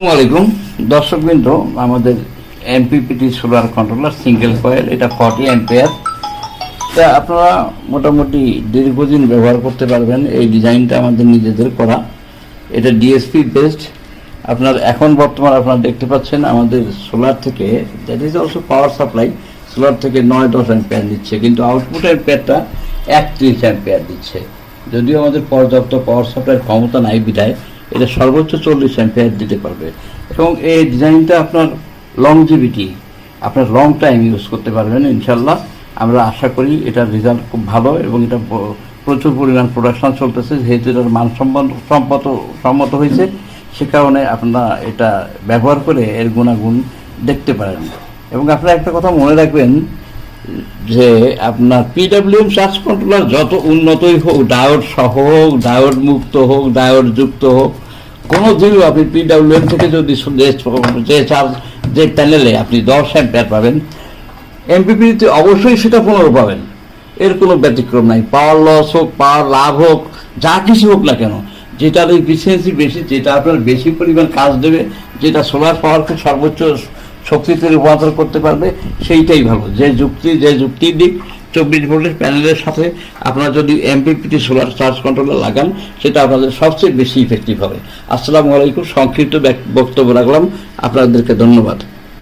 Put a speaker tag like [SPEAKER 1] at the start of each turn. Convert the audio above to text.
[SPEAKER 1] আসসালামাইকুম দর্শকবৃন্দ, আমাদের MPPT solar controller single coil, এটা 40 অ্যাম্পিয়ার। তা আপনারা মোটামুটি দীর্ঘদিন ব্যবহার করতে পারবেন। এই ডিজাইনটা আমাদের নিজেদের করা, এটা ডিএসপি বেসড। আপনার এখন বর্তমান আপনারা দেখতে পাচ্ছেন আমাদের সোলার থেকে, that is also power supply, solar থেকে 9-10 অ্যাম্পিয়ার দিচ্ছে, কিন্তু আউটপুট অ্যাম্পিয়ারটা 31 অ্যাম্পিয়ার দিচ্ছে। যদিও আমাদের পর্যাপ্ত পাওয়ার সাপ্লাইয়ের ক্ষমতা নাই বিধায় এটা সর্বোচ্চ 40 অ্যাম্পিয়ার দিতে পারবে। এবং এই ডিজাইনটা আপনার লংজিভিটি, আপনার লং টাইম ইউজ করতে পারবেন ইনশাল্লাহ। আমরা আশা করি এটার রেজাল্ট খুব ভালো এবং এটা প্রচুর পরিমাণ প্রোডাকশন চলতেছে, যেহেতু এটার মানসম্মত হয়েছে, সে কারণে আপনারা এটা ব্যবহার করে এর গুণাগুণ দেখতে পারেন। এবং আপনারা একটা কথা মনে রাখবেন যে আপনার পিডাব্লিউএম চার্জ কন্ট্রোলার যত উন্নতই হোক, ডায়োড সহ হোক, ডায়োড মুক্ত হোক, ডায়োড যুক্ত হোক, কোনো দিনও আপনি পিডাব্লিউএম থেকে যদি যে প্যানেলে আপনি 10 অ্যাম্পিয়ার পাবেন, এমপিপিতে অবশ্যই সেটা 15 পাবেন। এর কোনো ব্যতিক্রম নাই। পাওয়ার লস হোক, পাওয়ার লাভ হোক, যা কিছু হোক না কেন, যেটার এফিসিয়েন্সি বেশি, যেটা আপনার বেশি পরিমাণ কাজ দেবে, যেটা সোলার পাওয়ারকে সর্বোচ্চ শক্তিতে রূপান্তর করতে পারবে, সেইটাই ভালো। যে যুক্তির দিক 24 ভোল্টের প্যানেলের সাথে আপনারা যদি এমপিপিটি সোলার চার্জ কন্ট্রোলার লাগান, সেটা আপনাদের সবচেয়ে বেশি ইফেক্টিভ হবে। আসসালামু আলাইকুম, সংক্ষিপ্ত বক্তব্য রাখলাম, আপনাদেরকে ধন্যবাদ।